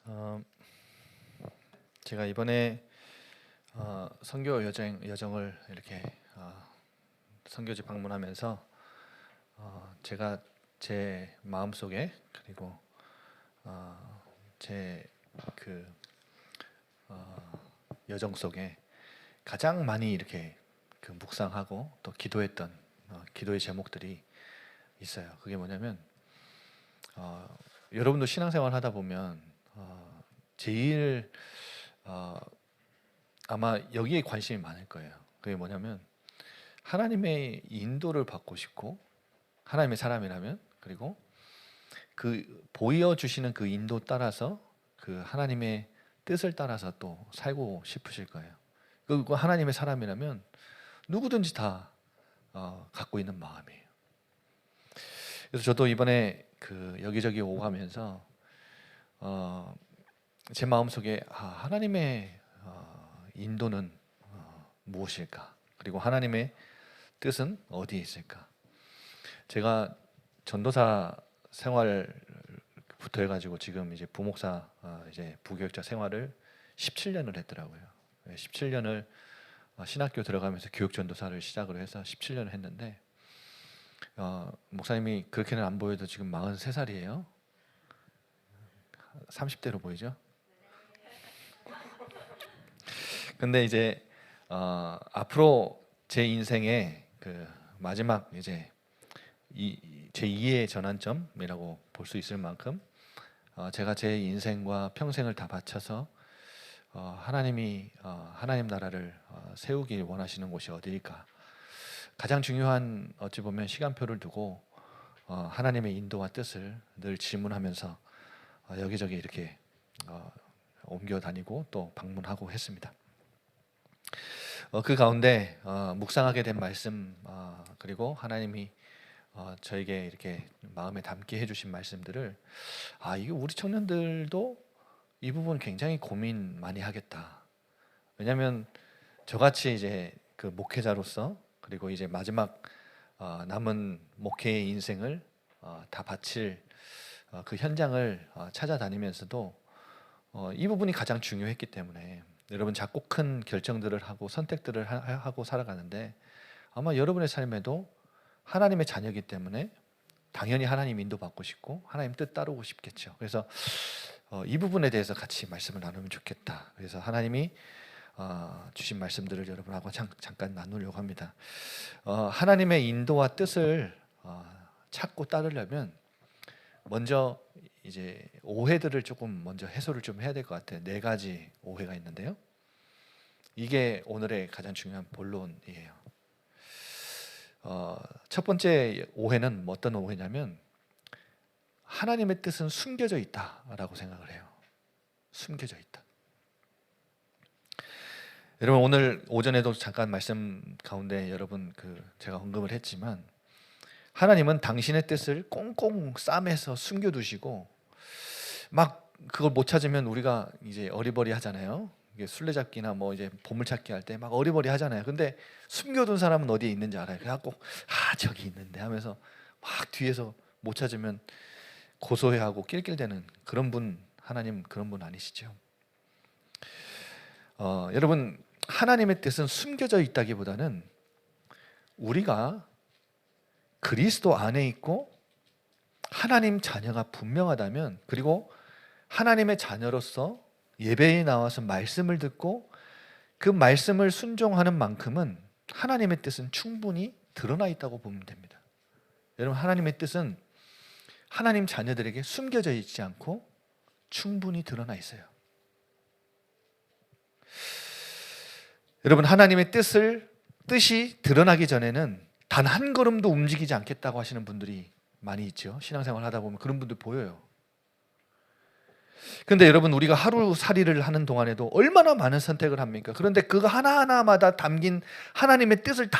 어, 제가 이번에 선교 여정을 이렇게 선교지 방문하면서 제가 제 마음속에 그리고 제그 여정 속에 가장 많이 이렇게 그 묵상하고 또 기도했던 기도의 제목들이 있어요. 그게 뭐냐면 여러분도 신앙생활 하다 보면 제일 아마 여기에 관심이 많을 거예요. 그게 뭐냐면 하나님의 인도를 받고 싶고, 하나님의 사람이라면, 그리고 그 보여주시는 그 인도 따라서 그 하나님의 뜻을 따라서 또 살고 싶으실 거예요. 그 하나님의 사람이라면 누구든지 다 갖고 있는 마음이에요. 그래서 저도 이번에 그 여기저기 오가면서 제 마음속에 하나님의 인도는 무엇일까? 그리고 하나님의 뜻은 어디에 있을까? 제가 전도사 생활부터 해가지고 지금 이제 부목사 이제 부교육자 생활을 17년을 했더라고요. 17년을 신학교 들어가면서 교육전도사를 시작으로 해서 17년을 했는데 목사님이 그렇게는 안 보여도 지금 43살이에요. 30대로 보이죠? 근데 이제 앞으로 제 인생의 그 마지막 이제 제 2의 전환점이라고 볼 수 있을 만큼 제가 제 인생과 평생을 다 바쳐서 하나님이 하나님 나라를 세우길 원하시는 곳이 어디일까? 가장 중요한 어찌 보면 시간표를 두고 하나님의 인도와 뜻을 늘 질문하면서 여기저기 이렇게 옮겨 다니고 또 방문하고 했습니다. 그 가운데 묵상하게 된 말씀 그리고 하나님이 저에게 이렇게 마음에 담게 해주신 말씀들을 이게 우리 청년들도 이 부분 굉장히 고민 많이 하겠다. 왜냐하면 저같이 이제 그 목회자로서 그리고 이제 마지막 남은 목회의 인생을 다 바칠 그 현장을 찾아다니면서도 이 부분이 가장 중요했기 때문에 여러분 작고 큰 결정들을 하고 선택들을 하고 살아가는데 아마 여러분의 삶에도 하나님의 자녀이기 때문에 당연히 하나님 인도받고 싶고 하나님 뜻 따르고 싶겠죠. 그래서 이 부분에 대해서 같이 말씀을 나누면 좋겠다. 그래서 하나님이 주신 말씀들을 여러분하고 잠깐 나누려고 합니다. 하나님의 인도와 뜻을 찾고 따르려면 먼저 이제 오해들을 조금 먼저 해소를 좀 해야 될 것 같아요. 4가지 오해가 있는데요. 이게 오늘의 가장 중요한 본론이에요. 첫 번째 오해는 어떤 오해냐면 하나님의 뜻은 숨겨져 있다라고 생각을 해요. 숨겨져 있다. 여러분 오늘 오전에도 잠깐 말씀 가운데 여러분 제가 언급을 했지만 하나님은 당신의 뜻을 꽁꽁 싸매서 숨겨두시고 막 그걸 못 찾으면 우리가 이제 어리버리 하잖아요. 이게 술래잡기나 뭐 이제 보물찾기 할 때 막 어리버리 하잖아요. 근데 숨겨둔 사람은 어디에 있는지 알아요. 그래갖고 저기 있는데 하면서 막 뒤에서 못 찾으면 고소해하고 낄낄대는 그런 분, 하나님 그런 분 아니시죠? 여러분 하나님의 뜻은 숨겨져 있다기보다는 우리가 그리스도 안에 있고 하나님 자녀가 분명하다면, 그리고 하나님의 자녀로서 예배에 나와서 말씀을 듣고 그 말씀을 순종하는 만큼은 하나님의 뜻은 충분히 드러나 있다고 보면 됩니다. 여러분 하나님의 뜻은 하나님 자녀들에게 숨겨져 있지 않고 충분히 드러나 있어요. 여러분 하나님의 뜻이 드러나기 전에는 단 한 걸음도 움직이지 않겠다고 하시는 분들이 많이 있죠. 신앙생활 하다 보면 그런 분들 보여요. 근데 여러분 우리가 하루살이를 하는 동안에도 얼마나 많은 선택을 합니까? 그런데 그거 하나하나마다 담긴 하나님의 뜻을 다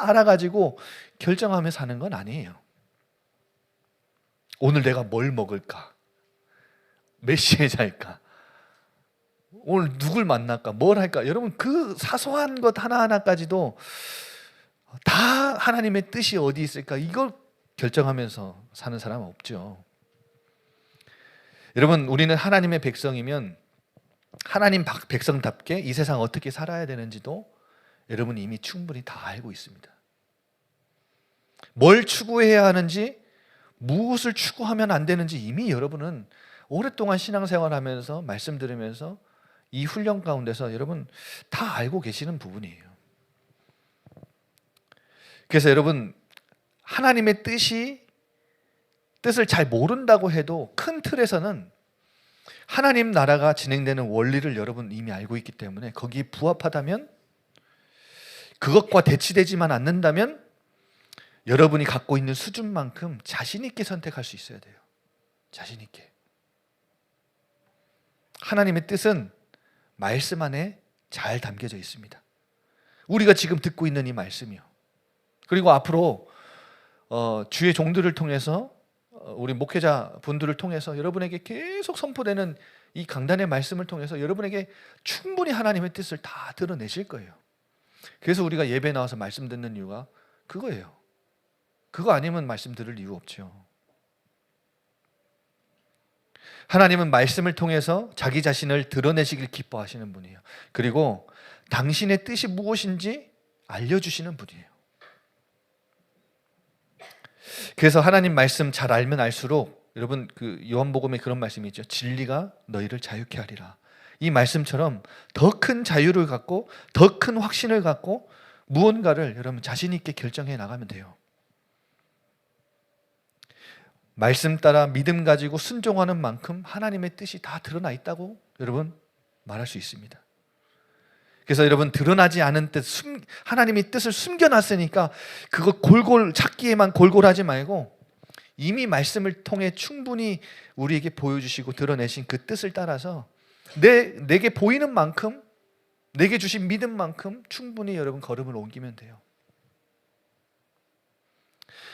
알아가지고 결정하며 사는 건 아니에요. 오늘 내가 뭘 먹을까? 몇 시에 잘까? 오늘 누굴 만날까? 뭘 할까? 여러분 그 사소한 것 하나하나까지도 다 하나님의 뜻이 어디 있을까? 이걸 결정하면서 사는 사람은 없죠. 여러분, 우리는 하나님의 백성이면 하나님 백성답게 이 세상 어떻게 살아야 되는지도 여러분 이미 충분히 다 알고 있습니다. 뭘 추구해야 하는지, 무엇을 추구하면 안 되는지 이미 여러분은 오랫동안 신앙생활하면서 말씀 들으면서 이 훈련 가운데서 여러분 다 알고 계시는 부분이에요. 그래서 여러분, 하나님의 뜻을 잘 모른다고 해도 큰 틀에서는 하나님 나라가 진행되는 원리를 여러분 이미 알고 있기 때문에 거기에 부합하다면, 그것과 대치되지만 않는다면 여러분이 갖고 있는 수준만큼 자신 있게 선택할 수 있어야 돼요. 자신 있게. 하나님의 뜻은 말씀 안에 잘 담겨져 있습니다. 우리가 지금 듣고 있는 이 말씀이요. 그리고 앞으로 주의 종들을 통해서, 우리 목회자 분들을 통해서 여러분에게 계속 선포되는 이 강단의 말씀을 통해서 여러분에게 충분히 하나님의 뜻을 다 드러내실 거예요. 그래서 우리가 예배 나와서 말씀 듣는 이유가 그거예요. 그거 아니면 말씀 들을 이유 없죠. 하나님은 말씀을 통해서 자기 자신을 드러내시길 기뻐하시는 분이에요. 그리고 당신의 뜻이 무엇인지 알려주시는 분이에요. 그래서 하나님 말씀 잘 알면 알수록, 여러분 그 요한복음에 그런 말씀이 있죠. 진리가 너희를 자유케 하리라. 이 말씀처럼 더 큰 자유를 갖고 더 큰 확신을 갖고 무언가를 여러분 자신 있게 결정해 나가면 돼요. 말씀 따라 믿음 가지고 순종하는 만큼 하나님의 뜻이 다 드러나 있다고 여러분 말할 수 있습니다. 그래서 여러분, 드러나지 않은 뜻, 하나님의 뜻을 숨겨놨으니까 그거 찾기에만 골골하지 말고 이미 말씀을 통해 충분히 우리에게 보여주시고 드러내신 그 뜻을 따라서 내게 보이는 만큼, 내게 주신 믿음만큼 충분히 여러분 걸음을 옮기면 돼요.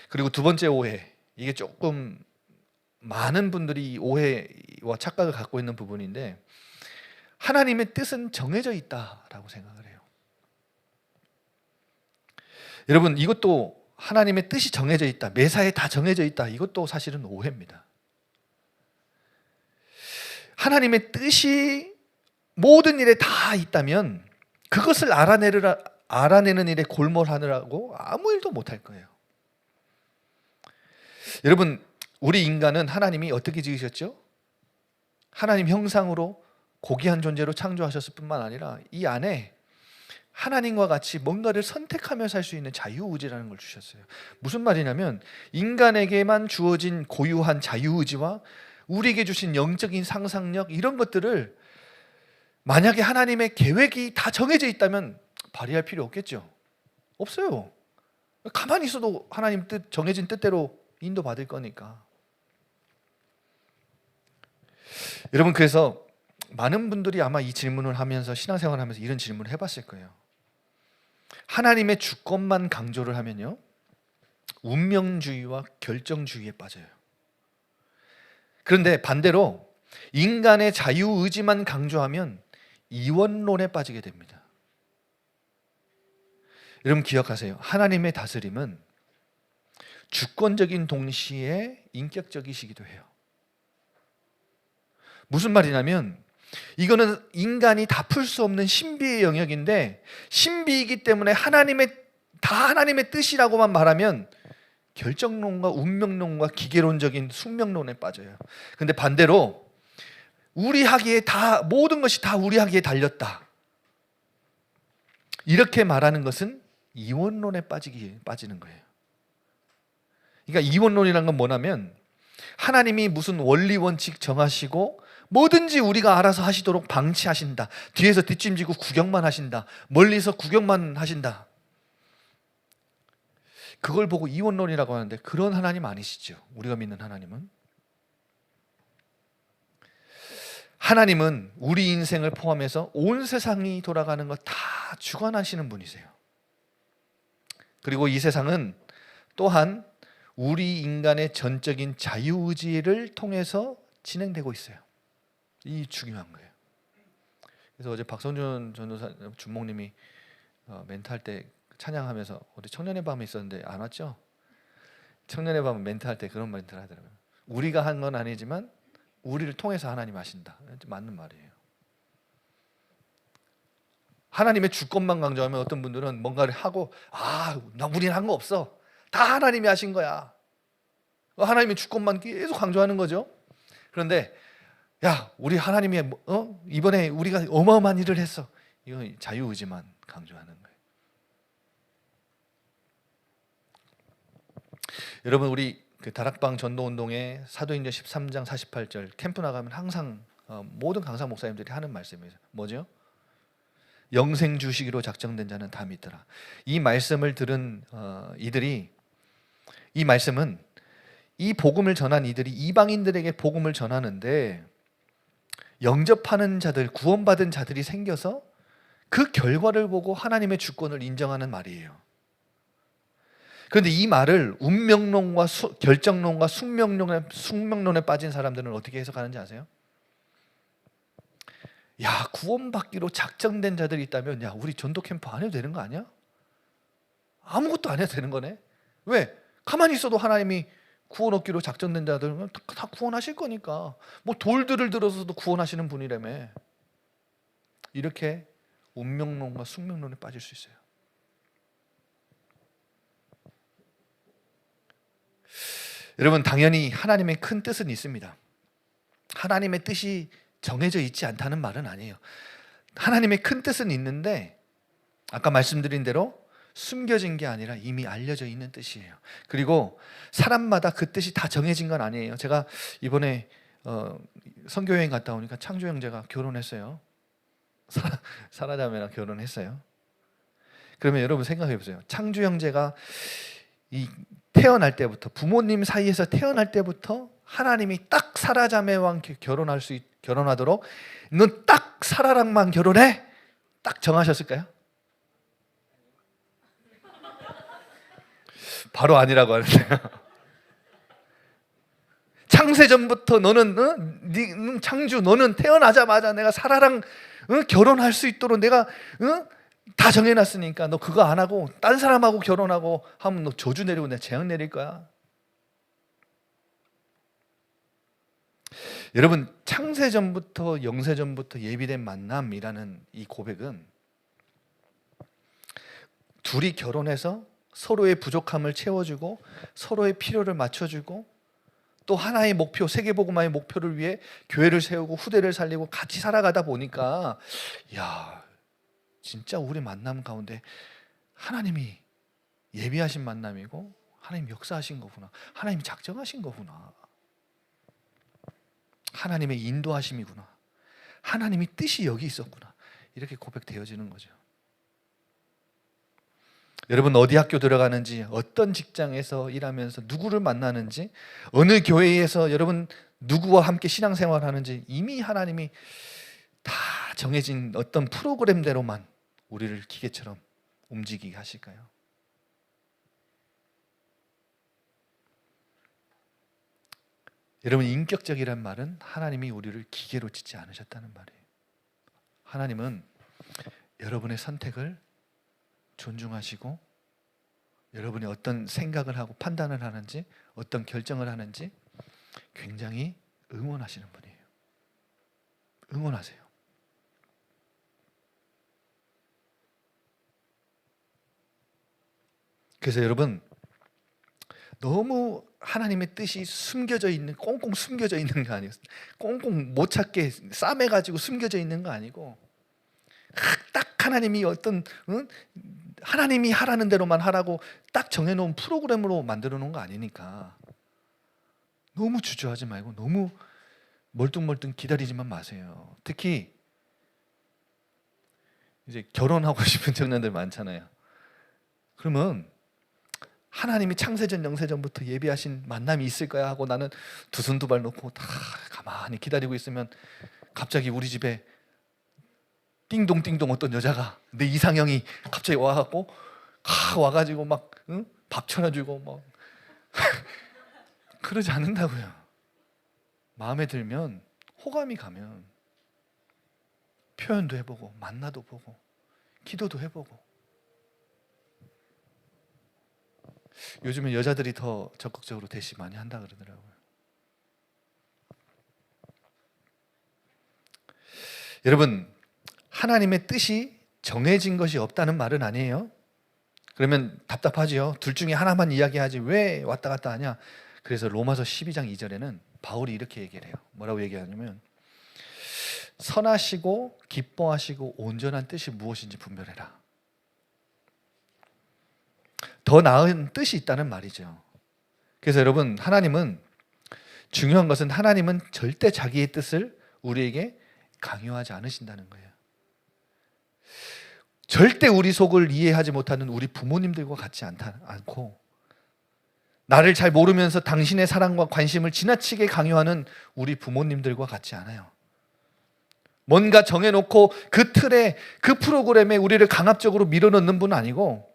그리고 두 번째 오해, 이게 조금 많은 분들이 오해와 착각을 갖고 있는 부분인데, 하나님의 뜻은 정해져 있다라고 생각을 해요. 여러분, 이것도 하나님의 뜻이 정해져 있다, 매사에 다 정해져 있다, 이것도 사실은 오해입니다. 하나님의 뜻이 모든 일에 다 있다면 그것을 알아내는 일에 골몰하느라고 아무 일도 못할 거예요. 여러분, 우리 인간은 하나님이 어떻게 지으셨죠? 하나님 형상으로 고귀한 존재로 창조하셨을 뿐만 아니라 이 안에 하나님과 같이 뭔가를 선택하며 살 수 있는 자유의지라는 걸 주셨어요. 무슨 말이냐면, 인간에게만 주어진 고유한 자유의지와 우리에게 주신 영적인 상상력, 이런 것들을 만약에 하나님의 계획이 다 정해져 있다면 발휘할 필요 없겠죠. 없어요. 가만히 있어도 하나님 뜻, 정해진 뜻대로 인도받을 거니까. 여러분, 그래서 많은 분들이 아마 이 질문을 하면서, 신앙생활을 하면서 이런 질문을 해봤을 거예요. 하나님의 주권만 강조를 하면요, 운명주의와 결정주의에 빠져요. 그런데 반대로 인간의 자유의지만 강조하면 이원론에 빠지게 됩니다. 여러분 기억하세요. 하나님의 다스림은 주권적인 동시에 인격적이시기도 해요. 무슨 말이냐면, 이거는 인간이 다 풀 수 없는 신비의 영역인데, 신비이기 때문에 하나님의 뜻이라고만 말하면 결정론과 운명론과 기계론적인 숙명론에 빠져요. 근데 반대로 우리 하기에 모든 것이 다 우리 하기에 달렸다, 이렇게 말하는 것은 이원론에 빠지는 거예요. 그러니까 이원론이라는 건 뭐냐면, 하나님이 무슨 원리 원칙 정하시고 뭐든지 우리가 알아서 하시도록 방치하신다, 뒤에서 뒷짐지고 구경만 하신다, 멀리서 구경만 하신다, 그걸 보고 이원론이라고 하는데, 그런 하나님 아니시죠. 우리가 믿는 하나님은 우리 인생을 포함해서 온 세상이 돌아가는 것 다 주관하시는 분이세요. 그리고 이 세상은 또한 우리 인간의 전적인 자유의지를 통해서 진행되고 있어요. 이 중요한 거예요. 그래서 어제 박성준 전도사 주목님이 멘트할 때 찬양하면서, 어디 청년의 밤에 있었는데 안 왔죠? 청년의 밤 멘트할 때 그런 멘트를 하더라고요. 우리가 한 건 아니지만 우리를 통해서 하나님 하신다. 맞는 말이에요. 하나님의 주권만 강조하면 어떤 분들은 뭔가를 하고 우리는 한 거 없어. 다 하나님이 하신 거야. 하나님의 주권만 계속 강조하는 거죠. 그런데 우리 하나님이 이번에 우리가 어마어마한 일을 했어. 이건 자유의지만 강조하는 거예요. 여러분, 우리 그 다락방 전도운동의 사도행전 13장 48절 캠프 나가면 항상 모든 강사 목사님들이 하는 말씀이에요. 뭐죠? 영생 주시기로 작정된 자는 다 믿더라. 이 말씀을 들은 이들이, 이 말씀은 이 복음을 전한 이들이 이방인들에게 복음을 전하는데 영접하는 자들, 구원받은 자들이 생겨서 그 결과를 보고 하나님의 주권을 인정하는 말이에요. 그런데 이 말을 운명론과 결정론과 숙명론에 빠진 사람들은 어떻게 해석하는지 아세요? 구원받기로 작정된 자들이 있다면 우리 전도 캠프 안 해도 되는 거 아니야? 아무것도 안 해도 되는 거네. 왜? 가만히 있어도 하나님이 구원 얻기로 작정된 자들은 다 구원하실 거니까. 뭐 돌들을 들어서도 구원하시는 분이라며. 이렇게 운명론과 숙명론에 빠질 수 있어요. 여러분, 당연히 하나님의 큰 뜻은 있습니다. 하나님의 뜻이 정해져 있지 않다는 말은 아니에요. 하나님의 큰 뜻은 있는데 아까 말씀드린 대로 숨겨진 게 아니라 이미 알려져 있는 뜻이에요. 그리고 사람마다 그 뜻이 다 정해진 건 아니에요. 제가 이번에 선교여행 갔다 오니까 창조 형제가 결혼했어요. 사라자매랑 결혼했어요. 그러면 여러분 생각해 보세요. 창조 형제가 태어날 때부터, 부모님 사이에서 태어날 때부터 하나님이 딱 사라자매와 결혼하도록 넌 딱 사라랑만 결혼해? 딱 정하셨을까요? 바로 아니라고 하는데요. 창세전부터 너는 창주, 너는 태어나자마자 내가 사라랑 결혼할 수 있도록 내가 다 정해놨으니까 너 그거 안 하고 딴 사람하고 결혼하고 하면 너 저주 내리고 내가 재앙 내릴 거야. 여러분, 창세전부터 영세전부터 예비된 만남이라는 이 고백은 둘이 결혼해서 서로의 부족함을 채워주고 서로의 필요를 맞춰주고 또 하나의 목표, 세계복음화의 목표를 위해 교회를 세우고 후대를 살리고 같이 살아가다 보니까 진짜 우리 만남 가운데 하나님이 예비하신 만남이고 하나님 역사하신 거구나. 하나님이 작정하신 거구나. 하나님의 인도하심이구나. 하나님이 뜻이 여기 있었구나. 이렇게 고백되어지는 거죠. 여러분, 어디 학교 들어가는지, 어떤 직장에서 일하면서 누구를 만나는지, 어느 교회에서 여러분 누구와 함께 신앙생활 하는지 이미 하나님이 다 정해진 어떤 프로그램대로만 우리를 기계처럼 움직이게 하실까요? 여러분, 인격적이란 말은 하나님이 우리를 기계로 짓지 않으셨다는 말이에요. 하나님은 여러분의 선택을 존중하시고 여러분이 어떤 생각을 하고 판단을 하는지, 어떤 결정을 하는지 굉장히 응원하시는 분이에요. 응원하세요. 그래서 여러분, 너무 하나님의 뜻이 숨겨져 있는, 꽁꽁 숨겨져 있는 거 아니에요. 꽁꽁 못 찾게 싸매가지고 숨겨져 있는 거 아니고 딱 하나님이 하나님이 하라는 대로만 하라고 딱 정해놓은 프로그램으로 만들어 놓은 거 아니니까 너무 주저하지 말고 너무 멀뚱멀뚱 기다리지만 마세요. 특히 이제 결혼하고 싶은 청년들 많잖아요. 그러면 하나님이 창세전 영세전부터 예비하신 만남이 있을 거야 하고 나는 두 손 두 발 놓고 다 가만히 기다리고 있으면 갑자기 우리 집에 띵동띵동 어떤 여자가, 내 이상형이 갑자기 와가지고 막 밥 차려주고 막 그러지 않는다고요. 마음에 들면, 호감이 가면 표현도 해보고 만나도 보고 기도도 해보고. 요즘에 여자들이 더 적극적으로 대시 많이 한다 그러더라고요. 여러분, 하나님의 뜻이 정해진 것이 없다는 말은 아니에요. 그러면 답답하지요. 둘 중에 하나만 이야기하지 왜 왔다 갔다 하냐. 그래서 로마서 12장 2절에는 바울이 이렇게 얘기를 해요. 뭐라고 얘기하냐면 선하시고 기뻐하시고 온전한 뜻이 무엇인지 분별해라. 더 나은 뜻이 있다는 말이죠. 그래서 여러분, 하나님은, 중요한 것은 하나님은 절대 자기의 뜻을 우리에게 강요하지 않으신다는 거예요. 절대 우리 속을 이해하지 못하는 우리 부모님들과 같지 않고, 나를 잘 모르면서 당신의 사랑과 관심을 지나치게 강요하는 우리 부모님들과 같지 않아요. 뭔가 정해놓고 그 틀에, 그 프로그램에 우리를 강압적으로 밀어넣는 분은 아니고,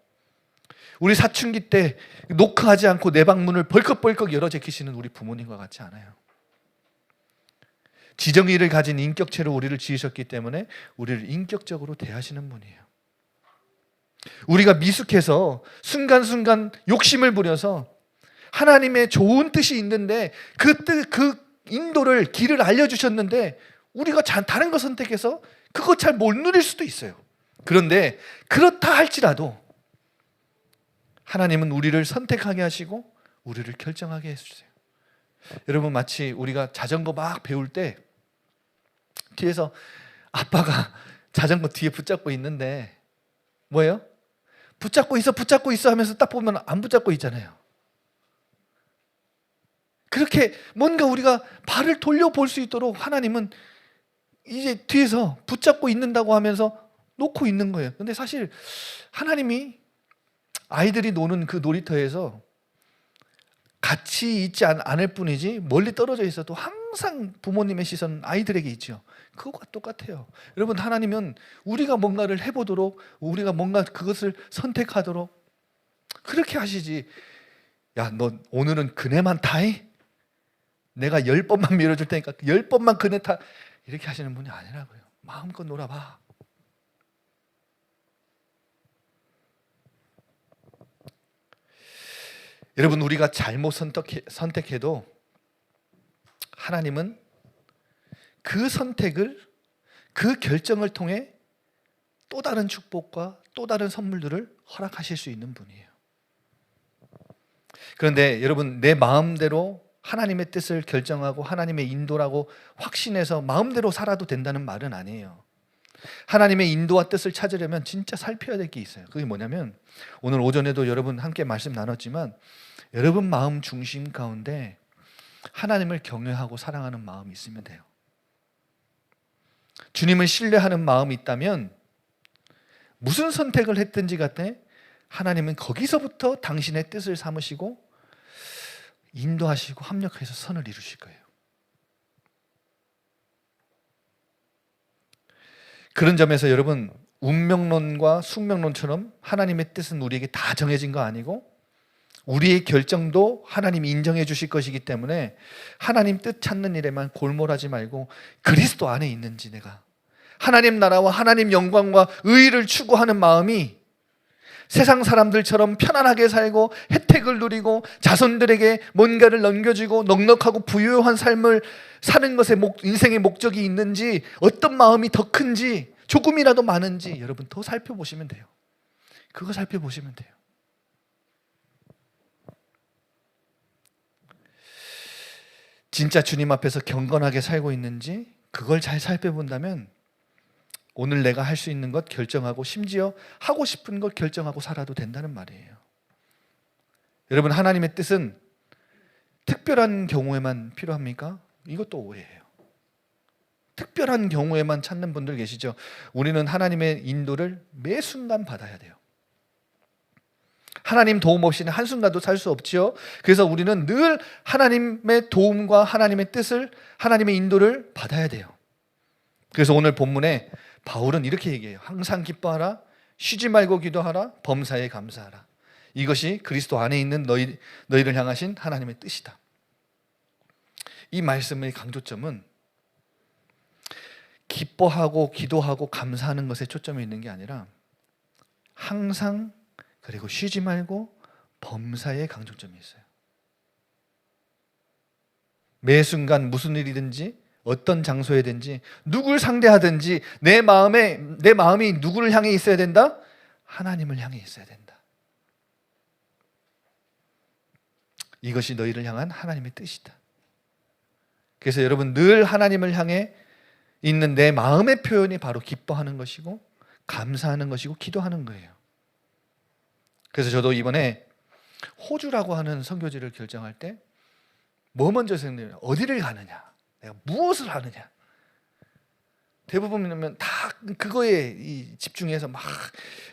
우리 사춘기 때 노크하지 않고 내 방문을 벌컥벌컥 열어 제키시는 우리 부모님과 같지 않아요. 지정의를 가진 인격체로 우리를 지으셨기 때문에 우리를 인격적으로 대하시는 분이에요. 우리가 미숙해서 순간순간 욕심을 부려서 하나님의 좋은 뜻이 있는데 그 인도를, 길을 알려주셨는데 우리가 다른 거 선택해서 그거 잘 못 누릴 수도 있어요. 그런데 그렇다 할지라도 하나님은 우리를 선택하게 하시고 우리를 결정하게 해주세요. 여러분, 마치 우리가 자전거 막 배울 때 뒤에서 아빠가 자전거 뒤에 붙잡고 있는데 뭐예요? 붙잡고 있어 하면서 딱 보면 안 붙잡고 있잖아요. 그렇게 뭔가 우리가 발을 돌려볼 수 있도록 하나님은 이제 뒤에서 붙잡고 있는다고 하면서 놓고 있는 거예요. 근데 사실 하나님이 아이들이 노는 그 놀이터에서 같이 있지 않을 뿐이지 멀리 떨어져 있어도 항상 부모님의 시선은 아이들에게 있죠. 그것과 똑같아요. 여러분, 하나님은 우리가 뭔가를 해보도록, 우리가 뭔가 그것을 선택하도록 그렇게 하시지. 야, 너 오늘은 그네만 타이? 내가 10번만 밀어줄 테니까 10번만 그네 타. 이렇게 하시는 분이 아니라고요. 마음껏 놀아봐. 여러분, 우리가 잘못 선택해도 하나님은 그 선택을, 그 결정을 통해 또 다른 축복과 또 다른 선물들을 허락하실 수 있는 분이에요. 그런데 여러분, 내 마음대로 하나님의 뜻을 결정하고 하나님의 인도라고 확신해서 마음대로 살아도 된다는 말은 아니에요. 하나님의 인도와 뜻을 찾으려면 진짜 살펴야 될 게 있어요. 그게 뭐냐면, 오늘 오전에도 여러분 함께 말씀 나눴지만 여러분 마음 중심 가운데 하나님을 경외하고 사랑하는 마음이 있으면 돼요. 주님을 신뢰하는 마음이 있다면 무슨 선택을 했든지 간에 하나님은 거기서부터 당신의 뜻을 삼으시고 인도하시고 합력해서 선을 이루실 거예요. 그런 점에서 여러분, 운명론과 숙명론처럼 하나님의 뜻은 우리에게 다 정해진 거 아니고 우리의 결정도 하나님이 인정해 주실 것이기 때문에 하나님 뜻 찾는 일에만 골몰하지 말고 그리스도 안에 있는지, 내가 하나님 나라와 하나님 영광과 의의를 추구하는 마음이 세상 사람들처럼 편안하게 살고 혜택을 누리고 자손들에게 뭔가를 넘겨주고 넉넉하고 부유한 삶을 사는 것에 인생의 목적이 있는지, 어떤 마음이 더 큰지, 조금이라도 많은지 여러분 더 살펴보시면 돼요. 그거 살펴보시면 돼요. 진짜 주님 앞에서 경건하게 살고 있는지 그걸 잘 살펴본다면 오늘 내가 할 수 있는 것 결정하고 심지어 하고 싶은 것 결정하고 살아도 된다는 말이에요. 여러분, 하나님의 뜻은 특별한 경우에만 필요합니까? 이것도 오해예요. 특별한 경우에만 찾는 분들 계시죠? 우리는 하나님의 인도를 매 순간 받아야 돼요. 하나님 도움 없이는 한순간도 살 수 없지요. 그래서 우리는 늘 하나님의 도움과 하나님의 뜻을, 하나님의 인도를 받아야 돼요. 그래서 오늘 본문에 바울은 이렇게 얘기해요. 항상 기뻐하라, 쉬지 말고 기도하라, 범사에 감사하라. 이것이 그리스도 안에 있는 너희를 향하신 하나님의 뜻이다. 이 말씀의 강조점은 기뻐하고 기도하고 감사하는 것에 초점이 있는 게 아니라 항상, 그리고 쉬지 말고 범사에 강조점이 있어요. 매 순간 무슨 일이든지 어떤 장소에든지 누굴 상대하든지 내 마음이 누구를 향해 있어야 된다? 하나님을 향해 있어야 된다. 이것이 너희를 향한 하나님의 뜻이다. 그래서 여러분, 늘 하나님을 향해 있는 내 마음의 표현이 바로 기뻐하는 것이고 감사하는 것이고 기도하는 거예요. 그래서 저도 이번에 호주라고 하는 선교지를 결정할 때 뭐 먼저 생각해요? 어디를 가느냐? 내가 무엇을 하느냐? 대부분이면 다 그거에 집중해서 막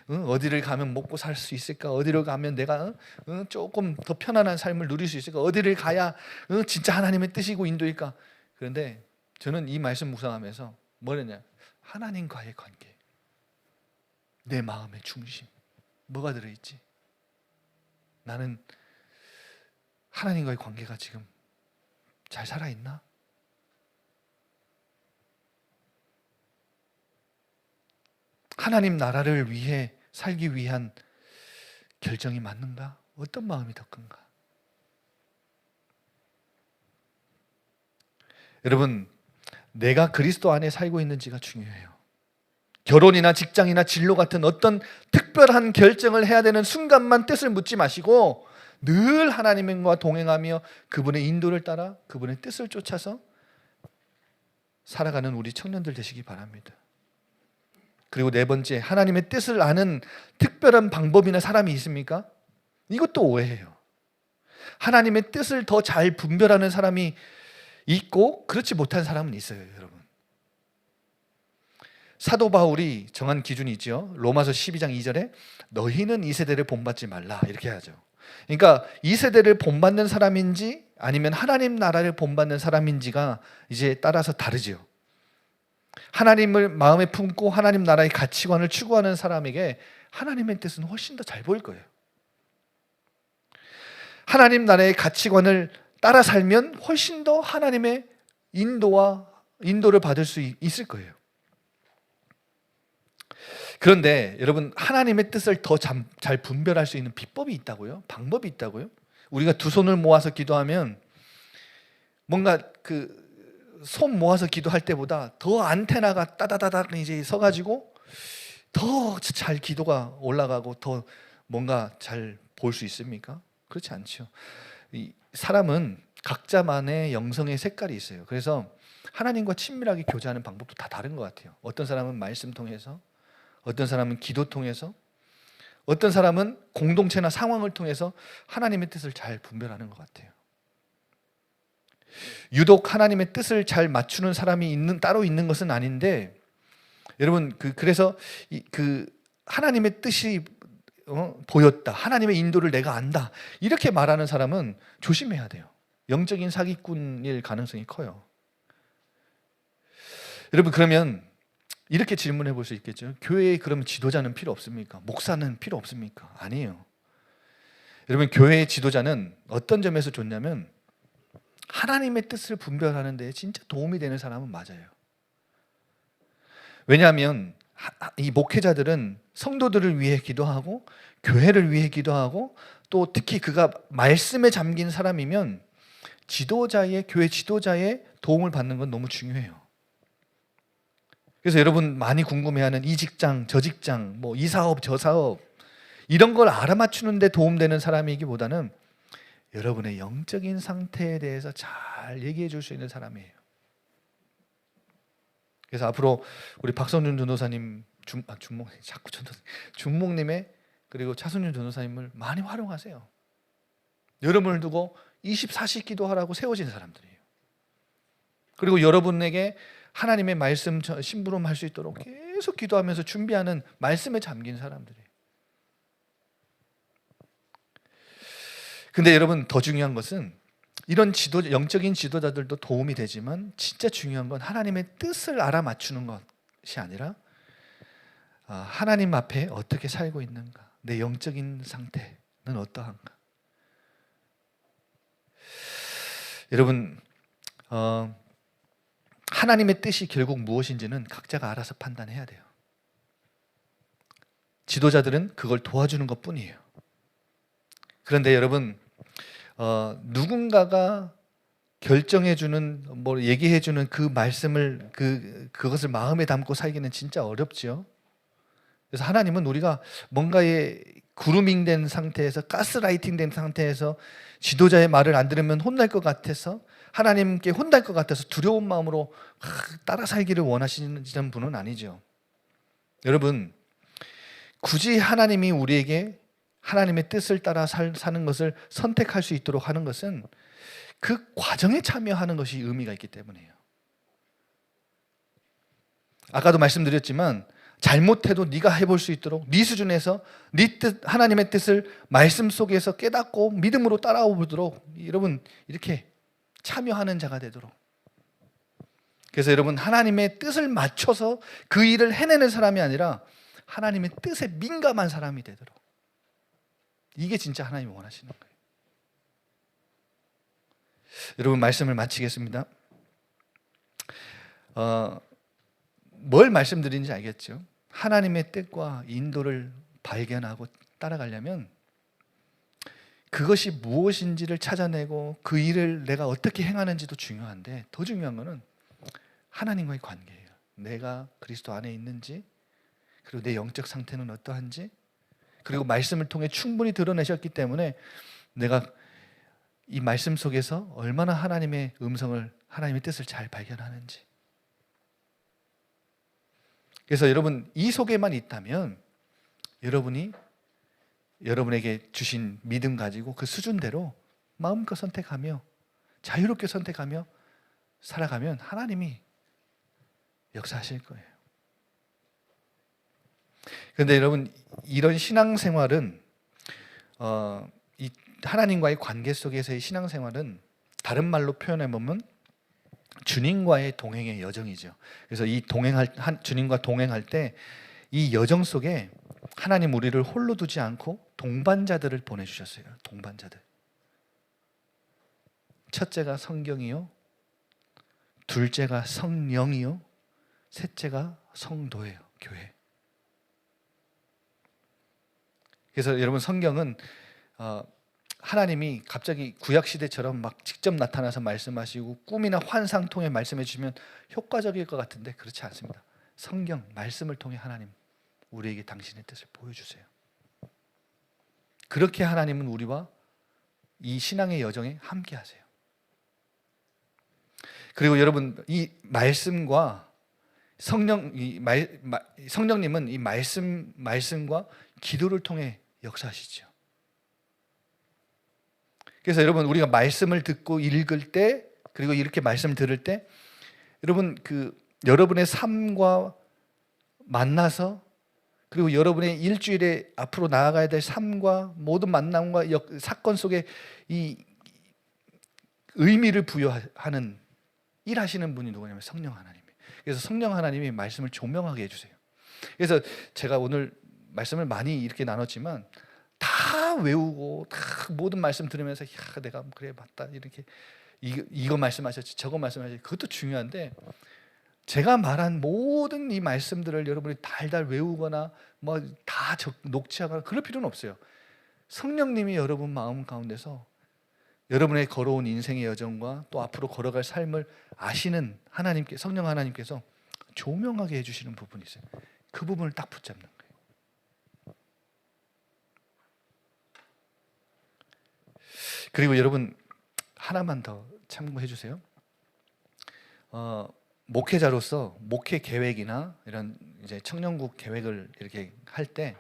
어디를 가면 먹고 살 수 있을까? 어디로 가면 내가 조금 더 편안한 삶을 누릴 수 있을까? 어디를 가야 진짜 하나님의 뜻이고 인도일까? 그런데 저는 이 말씀 묵상하면서 뭐랬냐? 하나님과의 관계, 내 마음의 중심, 뭐가 들어있지? 나는 하나님과의 관계가 지금 잘 살아있나? 하나님 나라를 위해 살기 위한 결정이 맞는가? 어떤 마음이 더 큰가? 여러분, 내가 그리스도 안에 살고 있는지가 중요해요. 결혼이나 직장이나 진로 같은 어떤 특별한 결정을 해야 되는 순간만 뜻을 묻지 마시고 늘 하나님과 동행하며 그분의 인도를 따라 그분의 뜻을 쫓아서 살아가는 우리 청년들 되시기 바랍니다. 그리고 네 번째, 하나님의 뜻을 아는 특별한 방법이나 사람이 있습니까? 이것도 오해예요. 하나님의 뜻을 더 잘 분별하는 사람이 있고 그렇지 못한 사람은 있어요, 여러분. 사도 바울이 정한 기준이 있죠. 로마서 12장 2절에 너희는 이 세대를 본받지 말라 이렇게 하죠. 그러니까 이 세대를 본받는 사람인지 아니면 하나님 나라를 본받는 사람인지가 이제 따라서 다르죠. 하나님을 마음에 품고 하나님 나라의 가치관을 추구하는 사람에게 하나님의 뜻은 훨씬 더 잘 보일 거예요. 하나님 나라의 가치관을 따라 살면 훨씬 더 하나님의 인도를 받을 수 있을 거예요. 그런데 여러분, 하나님의 뜻을 더 잘 분별할 수 있는 비법이 있다고요? 방법이 있다고요? 우리가 두 손을 모아서 기도하면 뭔가 손 모아서 기도할 때보다 더 안테나가 따다다닥 이제 서가지고 더 잘 기도가 올라가고 더 뭔가 잘 볼 수 있습니까? 그렇지 않죠. 이 사람은 각자만의 영성의 색깔이 있어요. 그래서 하나님과 친밀하게 교제하는 방법도 다 다른 것 같아요. 어떤 사람은 말씀 통해서, 어떤 사람은 기도 통해서, 어떤 사람은 공동체나 상황을 통해서 하나님의 뜻을 잘 분별하는 것 같아요. 유독 하나님의 뜻을 잘 맞추는 사람이 따로 있는 것은 아닌데, 여러분 그래서 하나님의 뜻이 보였다, 하나님의 인도를 내가 안다 이렇게 말하는 사람은 조심해야 돼요. 영적인 사기꾼일 가능성이 커요. 여러분, 그러면 이렇게 질문해 볼 수 있겠죠. 교회에 그러면 지도자는 필요 없습니까? 목사는 필요 없습니까? 아니에요. 여러분, 교회의 지도자는 어떤 점에서 좋냐면 하나님의 뜻을 분별하는 데 진짜 도움이 되는 사람은 맞아요. 왜냐하면 이 목회자들은 성도들을 위해 기도하고 교회를 위해 기도하고 또 특히 그가 말씀에 잠긴 사람이면 교회 지도자의 도움을 받는 건 너무 중요해요. 그래서 여러분 많이 궁금해하는 이 직장, 저 직장, 뭐 이 사업, 저 사업 이런 걸 알아맞추는 데 도움되는 사람이기보다는 여러분의 영적인 상태에 대해서 잘 얘기해 줄 수 있는 사람이에요. 그래서 앞으로 우리 박성준 전도사님, 준목님의 그리고 차순준 전도사님을 많이 활용하세요. 여러분을 두고 24시 기도하라고 세워진 사람들이에요. 그리고 여러분에게 하나님의 말씀 심부름할 수 있도록 계속 기도하면서 준비하는 말씀에 잠긴 사람들이에요. 근데 여러분, 더 중요한 것은 이런 영적인 지도자들도 도움이 되지만 진짜 중요한 건 하나님의 뜻을 알아맞추는 것이 아니라 하나님 앞에 어떻게 살고 있는가, 내 영적인 상태는 어떠한가. 여러분, 하나님의 뜻이 결국 무엇인지는 각자가 알아서 판단해야 돼요. 지도자들은 그걸 도와주는 것뿐이에요. 그런데 여러분, 누군가가 결정해주는, 뭐 얘기해주는 그 말씀을 그것을 마음에 담고 살기는 진짜 어렵죠. 그래서 하나님은 우리가 뭔가에 그루밍된 상태에서, 가스라이팅된 상태에서 지도자의 말을 안 들으면 혼날 것 같아서, 하나님께 혼날 것 같아서 두려운 마음으로 따라 살기를 원하시는 분은 아니죠. 여러분, 굳이 하나님이 우리에게 하나님의 뜻을 따라 사는 것을 선택할 수 있도록 하는 것은 그 과정에 참여하는 것이 의미가 있기 때문이에요. 아까도 말씀드렸지만 잘못해도 네가 해볼 수 있도록 네 수준에서 네 뜻, 하나님의 뜻을 말씀 속에서 깨닫고 믿음으로 따라오도록 여러분 이렇게 참여하는 자가 되도록. 그래서 여러분, 하나님의 뜻을 맞춰서 그 일을 해내는 사람이 아니라 하나님의 뜻에 민감한 사람이 되도록. 이게 진짜 하나님이 원하시는 거예요. 여러분, 말씀을 마치겠습니다. 뭘 말씀드리는지 알겠죠? 하나님의 뜻과 인도를 발견하고 따라가려면 그것이 무엇인지를 찾아내고 그 일을 내가 어떻게 행하는지도 중요한데, 더 중요한 것은 하나님과의 관계예요. 내가 그리스도 안에 있는지, 그리고 내 영적 상태는 어떠한지, 그리고 말씀을 통해 충분히 드러내셨기 때문에 내가 이 말씀 속에서 얼마나 하나님의 음성을, 하나님의 뜻을 잘 발견하는지. 그래서 여러분, 이 속에만 있다면 여러분이 여러분에게 주신 믿음 가지고 그 수준대로 마음껏 선택하며 자유롭게 선택하며 살아가면 하나님이 역사하실 거예요. 그런데 여러분, 이런 신앙생활은 이 하나님과의 관계 속에서의 신앙생활은 다른 말로 표현해 보면 주님과의 동행의 여정이죠. 그래서 이 주님과 동행할 때 이 여정 속에 하나님 우리를 홀로 두지 않고 동반자들을 보내주셨어요. 동반자들. 첫째가 성경이요, 둘째가 성령이요, 셋째가 성도예요. 교회. 그래서 여러분, 성경은 하나님이 갑자기 구약시대처럼 막 직접 나타나서 말씀하시고 꿈이나 환상 통해 말씀해 주시면 효과적일 것 같은데 그렇지 않습니다. 성경, 말씀을 통해 하나님 우리에게 당신의 뜻을 보여주세요. 그렇게 하나님은 우리와 이 신앙의 여정에 함께 하세요. 그리고 여러분, 이 말씀과 성령님은 이 말씀과 기도를 통해 역사하시죠. 그래서 여러분, 우리가 말씀을 듣고 읽을 때, 그리고 이렇게 말씀 들을 때, 여러분 여러분의 삶과 만나서, 그리고 여러분의 일주일에 앞으로 나아가야 될 삶과 모든 만남과 사건 속에 이 의미를 부여하는 일하시는 분이 누구냐면 성령 하나님이에요. 그래서 성령 하나님이 말씀을 조명하게 해주세요. 그래서 제가 오늘 말씀을 많이 이렇게 나눴지만 다 외우고 다 모든 말씀 들으면서 야, 내가 그래 맞다 이렇게 이거 말씀하셨지 저거 말씀하셨지, 그것도 중요한데 제가 말한 모든 이 말씀들을 여러분이 달달 외우거나 뭐 다 녹취하거나 그럴 필요는 없어요. 성령님이 여러분 마음 가운데서 여러분의 걸어온 인생의 여정과 또 앞으로 걸어갈 삶을 아시는 하나님께, 성령 하나님께서 조명하게 해주시는 부분이 있어요. 그 부분을 딱 붙잡는 거예요. 그리고 여러분, 하나만 더 참고해 주세요. 목회자로서 목회 계획이나 이런 이제 청년국 계획을 이렇게 할 때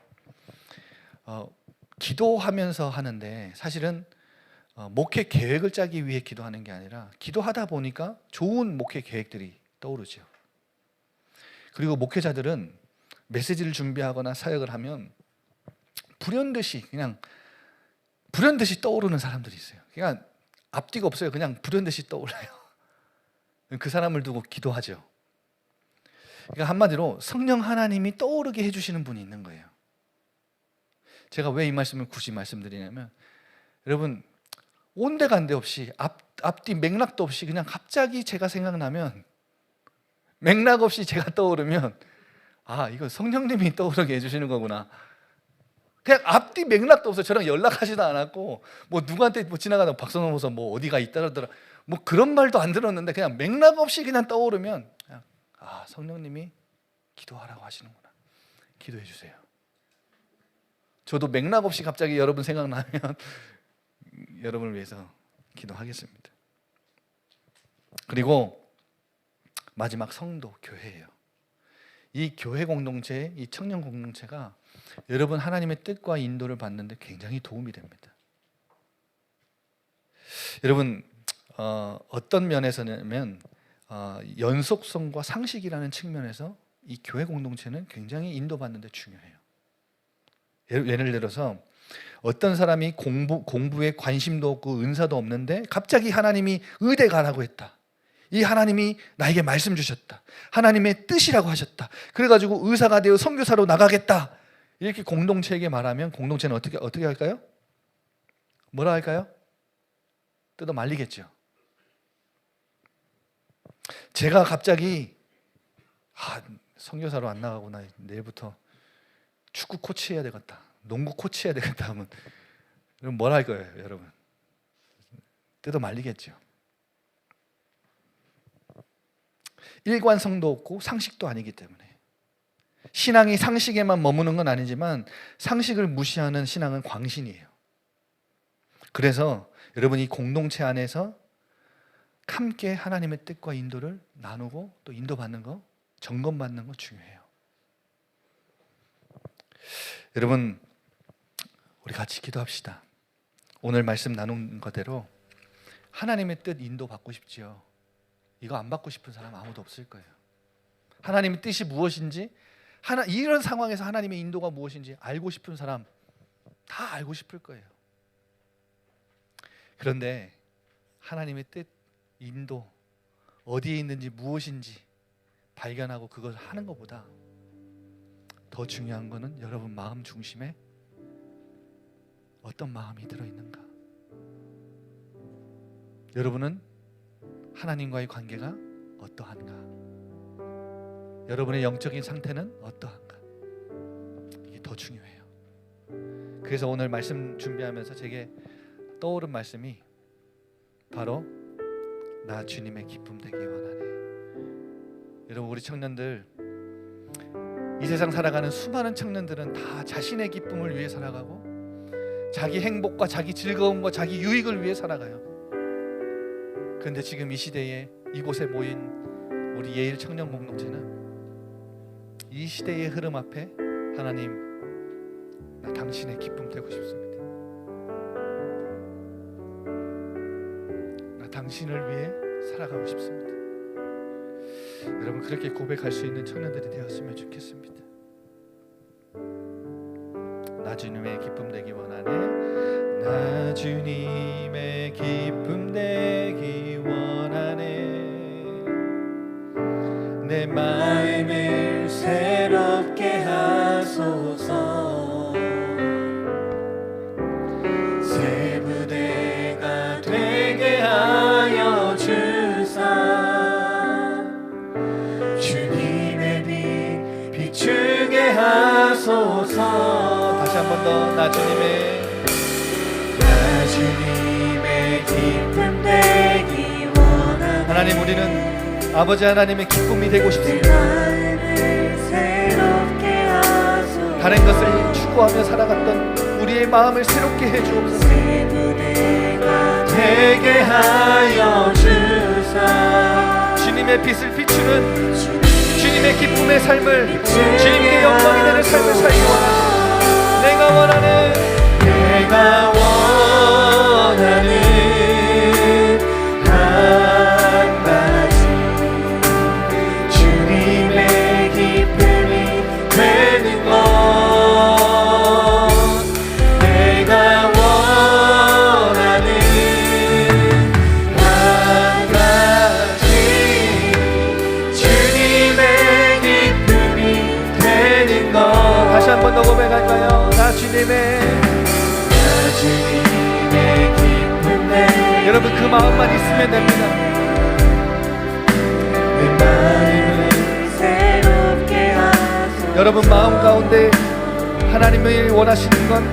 기도하면서 하는데, 사실은 목회 계획을 짜기 위해 기도하는 게 아니라 기도하다 보니까 좋은 목회 계획들이 떠오르죠. 그리고 목회자들은 메시지를 준비하거나 사역을 하면 불현듯이 떠오르는 사람들이 있어요. 그냥 앞뒤가 없어요. 그냥 불현듯이 떠올라요. 그 사람을 두고 기도하죠. 그러니까 한마디로 성령 하나님이 떠오르게 해주시는 분이 있는 거예요. 제가 왜 이 말씀을 굳이 말씀드리냐면, 여러분 온데간데 없이 앞뒤 맥락도 없이 그냥 갑자기 제가 생각나면, 맥락 없이 제가 떠오르면 아, 이거 성령님이 떠오르게 해주시는 거구나. 그냥 앞뒤 맥락도 없어. 저랑 연락하지도 않았고 뭐 누구한테 뭐 지나가다 박성호 목사 뭐 어디가 있다 그러더라, 뭐 그런 말도 안 들었는데 그냥 맥락 없이 그냥 떠오르면 그냥 성령님이 기도하라고 하시는구나. 기도해 주세요. 저도 맥락 없이 갑자기 여러분 생각나면 여러분을 위해서 기도하겠습니다. 그리고 마지막 성도, 교회예요. 이 교회 공동체, 이 청년 공동체가 여러분 하나님의 뜻과 인도를 받는데 굉장히 도움이 됩니다. 여러분 어떤 면에서냐면 연속성과 상식이라는 측면에서 이 교회 공동체는 굉장히 인도받는 데 중요해요. 예를 들어서 어떤 사람이 공부에 관심도 없고 은사도 없는데 갑자기 하나님이 의대 가라고 했다. 이 하나님이 나에게 말씀 주셨다. 하나님의 뜻이라고 하셨다. 그래가지고 의사가 되어 선교사로 나가겠다. 이렇게 공동체에게 말하면 공동체는 어떻게 할까요? 뭐라 할까요? 뜯어 말리겠죠. 제가 갑자기 선교사로 안 나가고 나 내일부터 축구 코치 해야 되겠다. 농구 코치 해야 되겠다 하면 그럼 뭐라 할 거예요, 여러분? 뜯어 말리겠죠. 일관성도 없고 상식도 아니기 때문에 신앙이 상식에만 머무는 건 아니지만 상식을 무시하는 신앙은 광신이에요. 그래서 여러분 이 공동체 안에서 함께 하나님의 뜻과 인도를 나누고 또 인도받는 거, 점검받는 거 중요해요. 여러분 우리 같이 기도합시다. 오늘 말씀 나눈 거대로 하나님의 뜻 인도 받고 싶지요. 이거 안 받고 싶은 사람 아무도 없을 거예요. 하나님의 뜻이 무엇인지 이런 상황에서 하나님의 인도가 무엇인지 알고 싶은 사람 다 알고 싶을 거예요. 그런데 하나님의 뜻, 인도 어디에 있는지 무엇인지 발견하고 그걸 하는 것보다 더 중요한 거는 여러분 마음 중심에 어떤 마음이 들어있는가. 여러분은 하나님과의 관계가 어떠한가? 여러분의 영적인 상태는 어떠한가? 이게 더 중요해요. 그래서 오늘 말씀 준비하면서 제게 떠오른 말씀이 바로 나 주님의 기쁨 되기 원하네. 여러분 우리 청년들 이 세상 살아가는 수많은 청년들은 다 자신의 기쁨을 위해 살아가고 자기 행복과 자기 즐거움과 자기 유익을 위해 살아가요. 그런데 지금 이 시대에 이곳에 모인 우리 예일 청년 공동체는 이 시대의 흐름 앞에 하나님 나 당신의 기쁨 되고 싶습니다. 나 당신을 위해 살아가고 싶습니다. 여러분 그렇게 고백할 수 있는 청년들이 되었으면 좋겠습니다. 나 주님의 기쁨 되기 원하네. 나 주님의 기쁨 되기 원하네. 내 마음을 새롭게 하소서. 새 부대가 되게 하여 주사. 주님의 빛 비추게 하소서. 다시 한 번 더. 나 주님의 기쁨 되기 원하네. 하나님 우리는 아버지 하나님의 기쁨이 되고 싶습니다. 다른 것을 추구하며 살아갔던 우리의 마음을 새롭게 해주옵소서. 되게 하여 주사. 주님의 빛을 비추는 주님의 기쁨의 삶을, 주님께 영광이 되는 삶을 살기 원합니다. 내가 원하는 한 가지 주님의 기쁨이 되는 것. 내가 원하는 한 가지 주님의 기쁨이 되는 것. 다시 한 번 더 고백할까요? 나 주님의 기쁨 내. 여러분 그 마음만 있으면 됩니다. 내 마음을 새롭게 하소서. 여러분 마음 가운데 하나님이 원하시는 건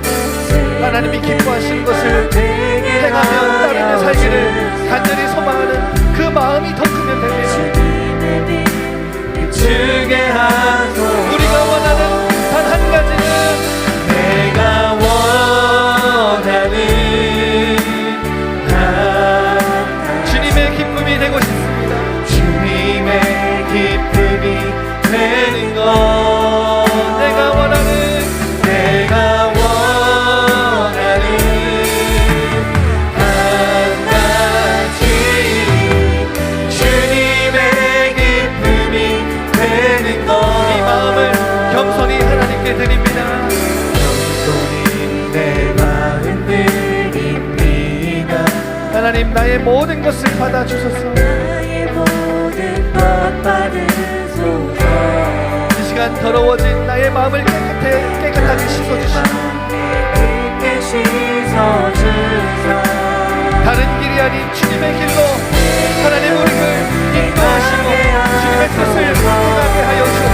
하나님이 기뻐하시는 것을 행하며 따르며 살기를 간절히 소망하는 그 마음이 더 크면 됩니다. 주게 하소서. 우리가 원하는 단 한 가지는 내가 원하는 주님의 기쁨이 되고 싶습니다. 주님의 기쁨이 되는 것. 내가 원하는 한 가지 주님의 기쁨이 되는 것. 이 마음을 겸손히 하나님께 드립니다. 겸손히 내 마음 드립니다. 하나님, 나의 모든 것을 받아주소서. 나의 모든 것 받으소서. 이 시간 더러워진 나의 마음을 깨끗하게 씻어주시고 다른 길이 아닌 주님의 길로 하나님 우리를 인도하시고 주님의 뜻을 행하게 하여 주옵소서.